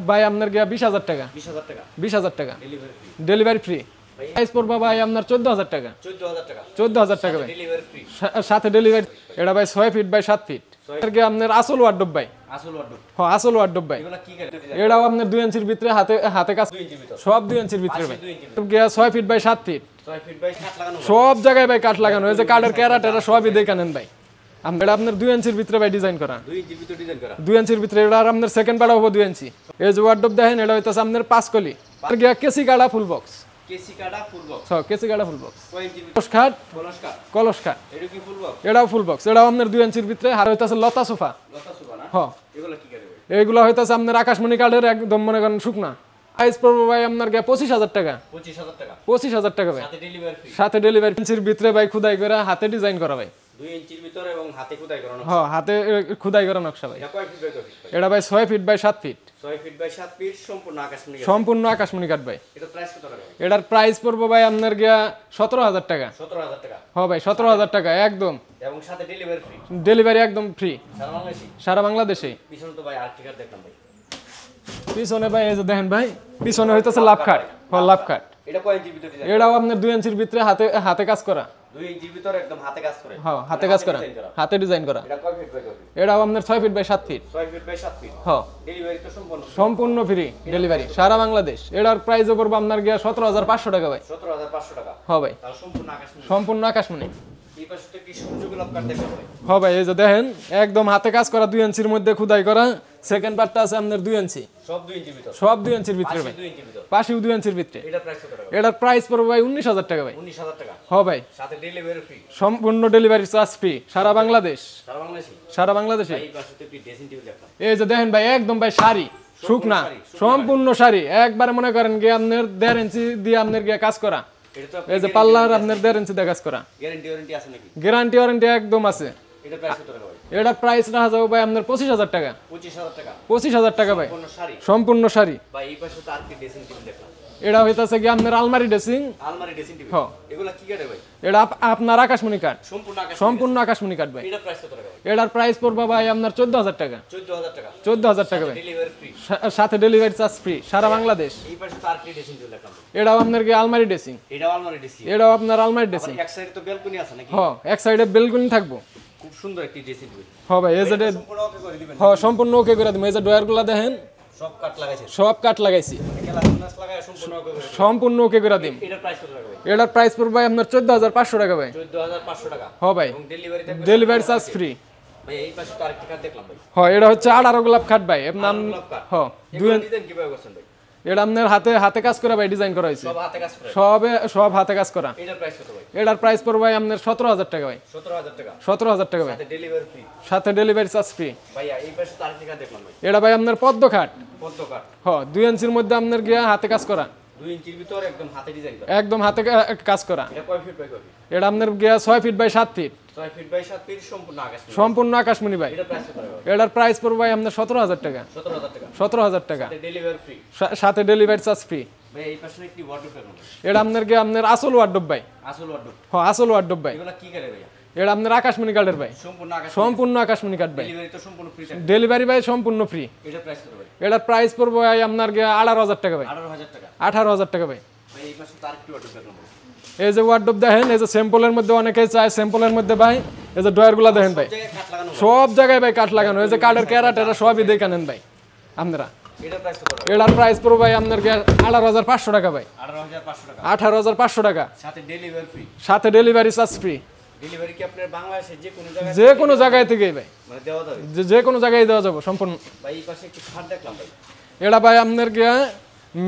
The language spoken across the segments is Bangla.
ভাই আপনার গিয়া 20,000 টাকা। 20,000 টাকা। 20,000 টাকা delivery free. Delivery free. Price পড়বে ভাই আপনার 14,000 টাকা। 14,000 টাকা। 14,000 টাকা ভাই ডেলিভারি ফ্রি। সাথে ডেলিভারি। এটা ভাই 6 ফিট বাই 7 ফিট। এর কি আপনার আসল ওয়ার্ডরোব ভাই। আসল ওয়ার্ডরোব। হ্যাঁ আসল ওয়ার্ডরোব ভাই। এগুলা কি করে? এটাও আপনার 2 ইঞ্চির ভিতরে হাতে কাজ 2 ইঞ্চির ভিতর। সব 2 ইঞ্চির ভিতরে ভাই। গিয়া 6 feet by 7 feet. 6 feet by 7 লাগানো। সব জায়গায় ভাই কাঠ লাগানো। এই যে কাঠের ক্যারাটেরা সবই দেখে নেন ভাই। এটা আপনার 2 ইঞ্চির ভিতরে ভাই ডিজাইন করা। 2 ইঞ্চির ভিতর ডিজাইন করা। 2 ইঞ্চির ভিতরে এটা আর আপনার সেকেন্ড পাড়া হবে 2 ইঞ্চি। এই যে ওয়ার্ডরোব দেখেন এটা হইতাছে আপনার 5 কলি। আর গিয়া কেসি কাটা ফুল বক্স। কেসি কাটা ফুল বক্স। সব কেসি কাটা ফুল বক্স। কয় ইঞ্চির ভিতর? কলস খাট। কলস খাট। এটা কি ফুল বক্স? এটাও ফুল বক্স। এটাও আপনার 2 ইঞ্চির ভিতরে। আর হইতাছে লতা সোফা। লতা সোফা না? হ্যাঁ। এগুলা কি করে? এইগুলো হইতাছে আপনার আকাশমণি কাঠের একদম মনে করেন শুকনা। প্রাইস পড়বে ভাই আপনার গিয়া 25,000 টাকা। 25,000 টাকা। 25,000 টাকা ভাই সাথে ডেলিভারি ফ্রি। সাথে ডেলিভারি। ইঞ্চির ভিতরে ভাই খুদাই করে হাতে ডিজাইন করা ভাই। 2 ইঞ্চির ভিতর এবং হাতে খোদাই করা নকশা। হ্যাঁ হাতে খুদাই করা নকশা ভাই। এটা কয় ফিট বাই কয় ফিট? এটা ভাই 6 feet by 7 feet. 6 feet by 7 feet সম্পূর্ণ আকাশমণি। সম্পূর্ণ আকাশমণি কাঠ ভাই। এটা প্রাইস কত টাকা? এটার প্রাইস পড়বে ভাই আপনার গিয়া 17,000 টাকা। 17,000 টাকা। হ্যাঁ ভাই 17,000 টাকা একদম। এবং সাথে ডেলিভারি ফ্রি। ডেলিভারি একদম ফ্রি সারা বাংলাদেশে। সারা বাংলাদেশে। পিছনে তো ভাই আর্টিকার দেখলাম ভাই। পিছনে ভাই এই যে দেখেন ভাই পিছনে হইতাছে লাভ কাঠ। হ্যাঁ লাভ কাঠ। এটা কয় ইঞ্চির ভিতর ডিজাইন? এটাও আপনার 2 ইঞ্চির ভিতরে হাতে কাজ করা। 2 ইঞ্চির ভিতর একদম হাতে কাজ করে। হ্যাঁ হাতে কাজ করা। হাতে ডিজাইন করা। এটা কয় ফিট বাই কয় ফিট? এটাও আপনার 6 feet by 7 feet. 6 feet by 7 feet. হ্যাঁ ডেলিভারি তো সম্পূর্ণ সম্পূর্ণ ফ্রি ডেলিভারি সারা বাংলাদেশ। এটার প্রাইস পড়বে আপনার গিয়া 17,500 টাকা ভাই। 17,500 টাকা। হ্যাঁ ভাই তার সম্পূর্ণ আকাশমণি। সম্পূর্ণ আকাশমণি। এই পাশে তো কি সুন্দর গোলাপ কাঠ দেখতে ভাই। হ্যাঁ ভাই এই যে দেখেন একদম হাতে কাজ করা 2 ইঞ্চির মধ্যে খুদাই করা। সেকেন্ড পার্টটা আছে আপনার 2 ইঞ্চি। সব 2 ইঞ্চির ভিতর। সব 2 ইঞ্চির ভিতরে ভাই। 2 ইঞ্চির ভিতর। পাশেও 2 ইঞ্চির ভিতরে। এটা প্রাইস কত টাকা? এটার প্রাইস পড়বে ভাই 19,000 টাকা ভাই। 19,000 টাকা। হ্যাঁ ভাই সাথে ডেলিভারি ফ্রি। সম্পূর্ণ ডেলিভারি চার্জ ফ্রি সারা বাংলাদেশ। সারা বাংলাদেশে। সারা বাংলাদেশে। এই পাশে তো কি ড্রেসিং টেবিল দেখলাম। এই যে দেখেন ভাই একদম ভাই শাড়ি শুকনা সম্পূর্ণ শাড়ি একবারে মনে করেন গিয়ে আপনার 1.5 ইঞ্চি দিয়ে আপনার গিয়ে কাজ করা। এটা তো এই যে পাল্লার আপনার 1.5 ইঞ্চি দিয়ে কাজ করা। গ্যারান্টি ওয়ারেন্টি আছে নাকি? গ্যারান্টি ওয়ারেন্টি একদম আছে। এটা প্রাইস কত টাকা ভাই? এটা প্রাইস রাখা যাবে ভাই আপনার 25,000 টাকা। 25,000 টাকা। 25,000 টাকা ভাই সম্পূর্ণ শাড়ি। সম্পূর্ণ শাড়ি। ভাই এই পাশে তো আর কি ড্রেসিং টেবিল দেখলাম। এটা হইতাছে কি আপনার আলমারি ড্রেসিং। আলমারি ড্রেসিং টেবিল। হ্যাঁ এগুলা কি কাটে ভাই? এটা আপনার আকাশমণি কাঠ। সম্পূর্ণ আকাশ। সম্পূর্ণ আকাশমণি কাঠ ভাই। এটা প্রাইস কত টাকা ভাই? এটার প্রাইস পড়বে ভাই আপনার 14,000 টাকা। 14,000 টাকা। 14,000 টাকা ভাই ডেলিভারি ফ্রি। সাথে ডেলিভারি চার্জ ফ্রি সারা বাংলাদেশ। এই পাশে তো আর কি ড্রেসিং টেবিল দেখলাম। এটাও আপনার কি আলমারি ড্রেসিং। এটাও আলমারি ড্রেসিং। এটাও আপনার আলমারি ড্রেসিং। এক সাইডে তো বেলকনি আছে নাকি? হ্যাঁ এক সাইডে বেলকনি থাকবো। খুব সুন্দর একটি ড্রেসিং টেবিল। হ্যাঁ ভাই এই যে সম্পূর্ণ ওকে করে দিবেন। হ্যাঁ সম্পূর্ণ ওকে করে দিই। এই যে ডয়ারগুলো দেখেন সব কাট লাগাইছে। সব কাঠ লাগাইছি। গ্লাস গ্লাস লাগায় সম্পূর্ণ ওকে করে দিবেন। সম্পূর্ণ ওকে করে দিই। এটার প্রাইস কত টাকা ভাই? এটার প্রাইস পড়বে ভাই আপনার 14,500 টাকা ভাই। 14,500 টাকা। হ্যাঁ ভাই এবং ডেলিভারি থাকবে। Delivery charge free. ভাই এই পাশে তো আরেকটা কাট দেখলাম ভাই। হ্যাঁ এটা হচ্ছে 18 গোলাপ খাট ভাই। এর নাম গোলাপ কাঠ। হ্যাঁ এগুলো ডিজাইন কিভাবে করছেন ভাই? এটা আপনার হাতে কাজ করা ভাই ডিজাইন করা হয়েছে। সব হাতে কাজ করে। সব হাতে কাজ করা। এটার প্রাইস কত ভাই? এটার প্রাইস পড়বে ভাই আপনার 17,000 টাকা ভাই। 17,000 টাকা। 17,000 টাকা ভাই সাথে ডেলিভারি ফ্রি। সাথে ডেলিভারি চার্জ ফ্রি। ভাইয়া এই পাশে তো আরেকটা কাট দেখলাম ভাই। এটা ভাই আপনার পদ্ম খাট। পদ্ম কাঠ। হ্যাঁ 2 ইঞ্চির মধ্যে আপনার গিয়া হাতে কাজ করা। 2 ইঞ্চির ভিতর একদম হাতে ডিজাইন করা। একদম হাতে কাজ করা। এটা কয় ফিট বাই কয় ফিট? এটা আপনার গিয়া 6 feet by 7 feet. 6 feet by 7 feet সম্পূর্ণ আকাশ। সম্পূর্ণ আকাশমণি ভাই। এটা প্রাইস কত টাকা ভাই? এটার প্রাইস পড়বে ভাই আপনার 17,000 টাকা। 17,000 টাকা। 17,000 টাকা সাথে ডেলিভারি ফ্রি। সাথে ডেলিভারি চার্জ ফ্রি। ভাই এই পাশে একটি ওয়ার্ডরোব দেখলাম। এটা আপনার গিয়া আপনার আসল ওয়ার্ডরোব ভাই। আসল ওয়ার্ডরোব। হ্যাঁ আসল ওয়ার্ডরোব ভাই। এগুলা কি করে ভাইয়া? এটা আপনার আকাশমণি কাঠের ভাই। সম্পূর্ণ আকাশ। সম্পূর্ণ আকাশমণি কাঠ ভাই। ডেলিভারি তো সম্পূর্ণ ফ্রি থাকবে। ডেলিভারি ভাই সম্পূর্ণ ফ্রি। এটার প্রাইস কত ভাই? এটার প্রাইস পড়বে ভাই আপনার গিয়া 18,000 টাকা ভাই। 18,000 টাকা। 18,000 টাকা ভাই। ভাই এই পাশে তো আরেকটি ওয়ার্ডরোব দেখলাম ভাই। এই যে ওয়ার্ডরোব দেখেন এই যে স্যাম্পলের মধ্যে অনেকেই চায় স্যাম্পলের মধ্যে ভাই এই যে ডয়ারগুলো দেখেন ভাই জায়গায় কাট লাগানো। সব জায়গায় ভাই কাঠ লাগানো। এই যে কাঠের ক্যারাটেরা সবই দেখে নেন ভাই আপনারা। এটার প্রাইস কত টাকা? এটার প্রাইস পড়বে ভাই আপনার গিয়া 18,500 টাকা ভাই। 18,500 টাকা। 18,500 টাকা সাথে ডেলিভারি ফ্রি। সাথে ডেলিভারি চার্জ ফ্রি। ডেলিভারি কি আপনার বাংলাদেশে যে কোনো জায়গায়? যে কোনো জায়গায় থেকেই ভাই মানে দেওয়া যাবে? যে কোনো জায়গায় দেওয়া যাবে সম্পূর্ণ। ভাই এই পাশে একটু খাট দেখলাম ভাই। এটা ভাই আপনার গিয়া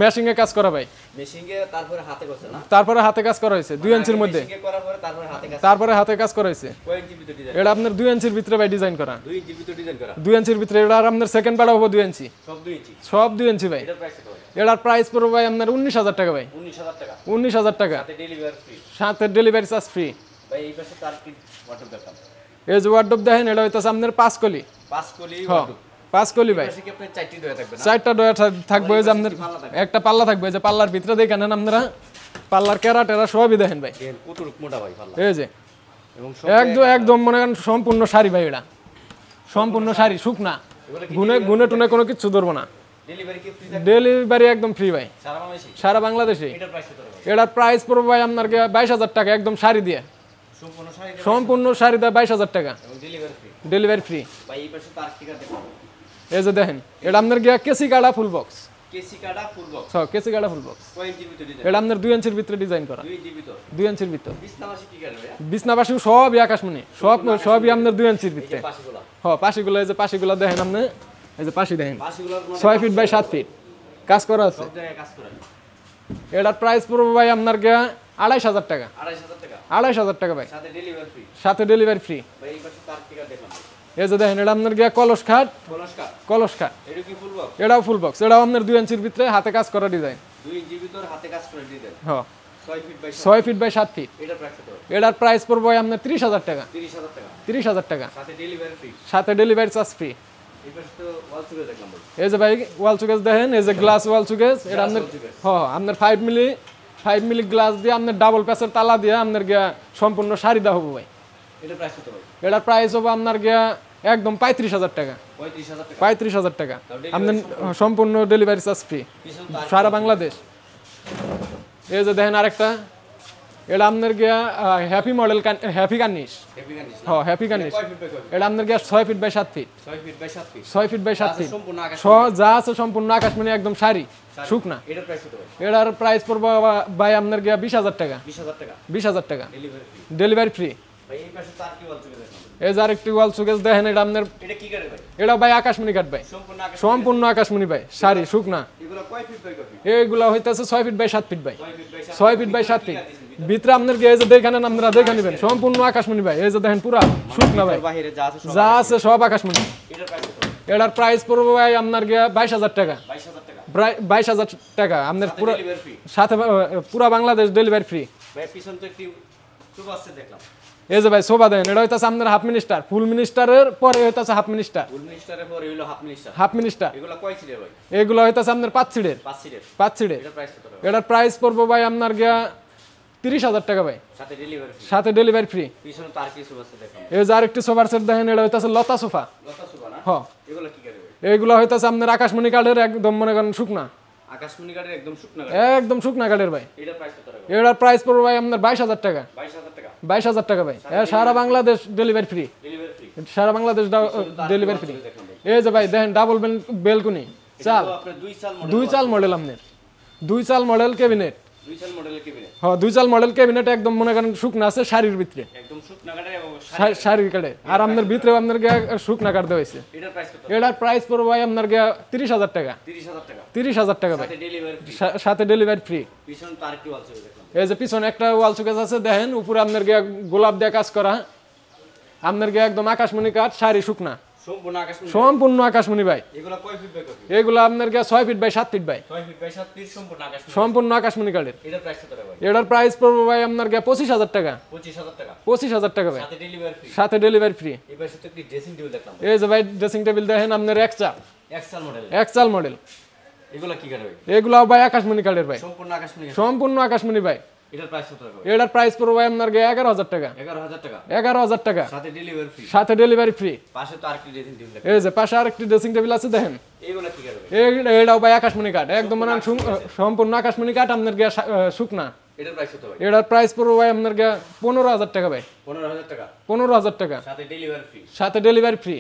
মেশিংয়ে কাজ করা ভাই। মেশিংয়ে তারপরে হাতে করছে না? তারপরে হাতে কাজ করা হয়েছে 2 ইঞ্চির মধ্যে। মেশিংয়ে করার পরে তারপরে হাতে কাজ। তারপরে হাতে কাজ করা হয়েছে। কয় ইঞ্চির ভিতর ডিজাইন? এটা আপনার 2 ইঞ্চির ভিতরে ভাই ডিজাইন করা। 2 ইঞ্চির ভিতর ডিজাইন করা। 2 ইঞ্চির ভিতরে এটা আর আপনার সেকেন্ড পাড়া হবে 2 ইঞ্চি। সব 2 ইঞ্চি। সব 2 ইঞ্চি ভাই। এটার প্রাইস কত ভাই? এটার প্রাইস পড়বে ভাই আপনার 19,000 টাকা ভাই। 19,000 টাকা। 19,000 টাকা সাথে ডেলিভারি ফ্রি। সাথে ডেলিভারি চার্জ ফ্রি। ভাই এই পাশে তার কি ওয়ার্ডরোব দেখলাম। এই যে ওয়ার্ডরোব দেখেন এটা হইতাছে আপনার 5 কলি। 5 কলি হ্যাঁ ওয়ার্ডরোব। 5 কলি ভাই। পাশে কি আপনার 4টি দয়া থাকবে না? 4টা ডয়া থাকবে। এই যে আপনার একটা পাল্লা থাকবে। এই যে পাল্লার ভিতরে দেখেন আপনারা পাল্লার ক্যারাটেরা সবই দেখেন ভাই। দেখেন কতটুক মোটা ভাই পাল্লা। এই যে এবং একদম মনে করেন সম্পূর্ণ শাড়ি ভাই। এটা সম্পূর্ণ শাড়ি শুকনা। গুনে টুনে কোনো কিছু ধরবো না। ডেলিভারি কি ফ্রি থাকবে? ডেলিভারি একদম ফ্রি ভাই, সারা বাংলাদেশে? সারা বাংলাদেশে। এটার প্রাইস কত ভাই? এটার প্রাইস পড়বে ভাই আপনার 22,000 টাকা, একদম শাড়ি দিয়ে, সম্পূর্ণ শাড়ি দেবে সম্পূর্ণ শাড়ি দিয়ে 22,000 টাকা, এবং ডেলিভারি ফ্রি। Delivery free. ভাই এই পাশে তার স্টিকার দেখুন, এই যে দেখেন, এটা আপনার কেসি কাটা ফুল বক্স, কেসি কাটা ফুল বক্স। কেসি কাটা ফুল বক্স। কয় ইঞ্চির ভিতরে ডিজাইন? এটা আপনার 2 ইঞ্চির ভিতরে ডিজাইন করা, 2 ইঞ্চির ভিতর। 2 ইঞ্চির ভিতর। বিছনাবাসী কি কাটবে ভাই? বিছনাবাসী সবই আকাশমণি, সবই আপনার 2 ইঞ্চির এই ভিতরে। যে পাশিগুলা, পাশিগুলো, এই যে পাশিগুলো দেখেন আপনি, এই যে পাশি দেখেন, পাশিগুলার মানে 6 ফিট বাই 7 ফিট কাজ করা আছে। সব জায়গায় কাজ করে। এটার প্রাইস পড়বে ভাই আপনার 2,500 টাকা, 2,500 টাকা 2,500 টাকা ভাই, সাথে ডেলিভারি ফ্রি। সাথে ডেলিভারি ফ্রি। ভাই এই পাশে তার স্টিকার দেখুন, এই যে দেখেন, এটা আপনার কলস খাট, কলসকার। কলস খাট, এটা কি ফুল বক্স? এটাও ফুল বক্স, এটাও আপনার 2 ইঞ্চির ভিতরে হাতে কাজ করা ডিজাইন। 2 ইঞ্চির ভিতর হাতে কাজ করে design. 6 feet by 6 feet by 7 feet. এটার প্রাইস কত? এটার প্রাইস পড়বে ভাই আপনার 30,000 টাকা, 30,000 টাকা 30,000 টাকা, সাথে ডেলিভারি ফ্রি। সাথে ডেলিভারি চার্জ ফ্রি। এই পাশে তো ওয়াল চুকে দেখলাম ভাই। এই যে ভাই ওয়াল সুকেস দেখেন, এই যে গ্লাস ওয়াল সুকেস, এটা আপনার wall suitcase। আপনার 5 মিলি গ্লাস দিয়ে আপনার ডাবল প্যাসের তালা দিয়ে আপনার সম্পূর্ণ শাড়ি দেওয়া হবে ভাই। এটার প্রাইস কত ভাই? এটার প্রাইস হবে আপনার একদম 35,000 টাকা, 35,000 টাকা 35,000 টাকা, তাও delivery আপনার সম্পূর্ণ ডেলিভারি চার্জ ফ্রি, পিছন তার সারা বাংলাদেশ। এই যে দেখেন আরেকটা, এটা আপনার হ্যাপি মডেল, হ্যাপি কার্নিশ, হেভি গানিস। হ্যাপি কার্নিশ। কয় ফিট বাই কয় ফিট? এটা আপনার 6 feet by 7 feet, 6 feet by 7 feet 6 feet by 7 feet, সম্পূর্ণ আকাশ। যা আছে সম্পূর্ণ আকাশমণি, একদম শাড়ি শুকনা। এটার প্রাইস কত ভাই? এটার প্রাইস পড়বে ভাই আপনার 20,000 টাকা, 20,000 টাকা 20,000 টাকা, ডেলিভারি ফ্রি। Delivery free. ভাই এই পাশে তার কি ওয়াল চুকে দেখলাম, এই যে আরেকটি ওয়াল সুকেস দেখেন, এটা আপনার, এটা কি কাটে ভাই? এটা ভাই আকাশমণি কাট ভাই, সম্পূর্ণ আকাশ। সম্পূর্ণ আকাশমণি ভাই, শাড়ি শুকনা। এগুলো কয় ফিট বাই কয় ফিট? এইগুলা হইতেছে 6 ফিট বাই 7 ফিট ভাই, 6 feet by 6 feet by 7 feet. ভিতরে আপনার এই যে দেখেন, আপনারা দেখে নেবেন, সম্পূর্ণ আকাশমণি ভাই। এই যে দেখেন পুরা শুকনা ভাই, বাহিরে যা আছে সব। যা আছে সব আকাশমণি। এটার প্রাইস কত? এটার প্রাইস পড়বে ভাই আপনার 22,000 টাকা, 22,000 টাকা 22,000 টাকা আপনার পুরো, ডেলিভারি ফ্রি। সাথে পুরা বাংলাদেশ ডেলিভারি ফ্রি। ভাই পিছন তো একটি চুপ আছে দেখলাম, এই যে ভাই সোফা দেন, এটা হইতাছে আপনার হাফ মিনিস্টার, ফুল মিনিস্টারের পরে হইতাছে হাফ মিনিস্টার, ফুল মিনিস্টারের পরে হইলো হাফ মিনিস্টার। Half minister. এগুলো কয় সিটের ভাই? এগুলো হইতাছে আপনার 5 সিটের, 5 সিটের। 5 সিটের। এটার প্রাইস কত ভাই? এটার প্রাইস পড়বে ভাই আপনার 30,000 টাকা ভাই, সাথে ডেলিভারি ফ্রি। সাথে ডেলিভারি ফ্রি। পিছনে তার কি চুপ আছে দেখলাম, এই যে আরেকটি সোফার সেট দেখেন, এটা হইতাছে লতা সোফা। লতা সুবা না? হ, এগুলো কি কাটে ভাই? এইগুলো হইতাছে আপনার আকাশমণি কাঠের, একদম মনে করেন শুকনা, আকাশমণি কাঠের একদম শুকনা কাঠ। একদম শুকনা কাঠের ভাই। এটার প্রাইস কত টাকা? এটার প্রাইস পড়বে ভাই আপনার 22,000 টাকা, 22,000 টাকা 22,000 টাকা ভাই। সারা Bangladesh delivery free, delivery free. সারা বাংলাদেশ ডেলিভারি ফ্রি। দেখলাম ভাই। এই যে ভাই দেখেন ডাবল বেলকুনি, চাল, তো আপনার 2 সাল মডেল, 2 চাল মডেল আপনার, 2 চাল মডেল ক্যাবিনেট। 2 সাল মডেলের কেবিনেট, 2 চাল মডেল ক্যাবিনেট, একদম মনে করেন শুকনা আছে শাড়ির ভিতরে, একদম শুকনা কাঠের এবং শাড়ির কাঠে, আর আপনার ভিতরে আপনার শুকনা কাঠ দেওয়া হয়েছে। এটার প্রাইস কত? এটার প্রাইস পড়বে ভাই আপনার 30,000 টাকা, 30,000 টাকা 30,000 টাকা ভাই, সাথে ডেলিভারি ফ্রি। সাথে ডেলিভারি ফ্রি। পিছনে তার কি ওয়াল চুকে দেখলাম, এই যে পিছনে একটা ওয়াল সুকেস আছে দেখেন, উপরে আপনার গোলাপ দিয়ে কাজ করা, আপনার একদম আকাশমণি কাঠ, শাড়ি শুকনা, সম্পূর্ণ আকাশমণি। সম্পূর্ণ আকাশমণি ভাই। এগুলো কয় ফিট বাই কয় ফিট? এগুলো আপনার 6 ফিট বাই 7 ফিট ভাই, 6 ফিট বাই 7 ফিট সম্পূর্ণ আকাশমণি। সম্পূর্ণ আকাশমণি কাঠের। এটার প্রাইস কত টাকা ভাই? এটার প্রাইস পড়বে ভাই আপনার 25,000 টাকা, 25,000 টাকা 25,000 টাকা ভাই, সাথে ডেলিভারি ফ্রি। সাথে ডেলিভারি ফ্রি। এবার সাথে একটি ড্রেসিং টেবিল দেখলাম, এই যে ভাই ড্রেসিং টেবিল দেখেন আপনার এক্সেল মডেল। এক চাল মডেল। এগুলো কি কাটে ভাই? এগুলো ভাই আকাশমণি কাঠের ভাই, সম্পূর্ণ আকাশমণি। সম্পূর্ণ আকাশমণি ভাই। এটার প্রাইস কত টাকা ভাই? এটার প্রাইস পড়বে ভাই আপনার 11,000 টাকা, 11,000 টাকা 11,000 টাকা, সাথে ডেলিভারি ফ্রি। সাথে ডেলিভারি ফ্রি। পাশে তো আরেকটি ড্রেসিং টেবিল দেখলাম, এই যে পাশে আরেকটি ড্রেসিং টেবিল আছে দেখেন, এগুলো কি কাটে ভাই? এটাও ভাই আকাশমণি কাঠ, একদম মানে সম্পূর্ণ আকাশমণি কাঠ, আপনার শুকনা। এটার প্রাইস কত ভাই? এটার প্রাইস পড়বে ভাই আপনার 15,000 টাকা ভাই, 15,000 টাকা 15,000 টাকা, সাথে ডেলিভারি ফ্রি। সাথে ডেলিভারি ফ্রি।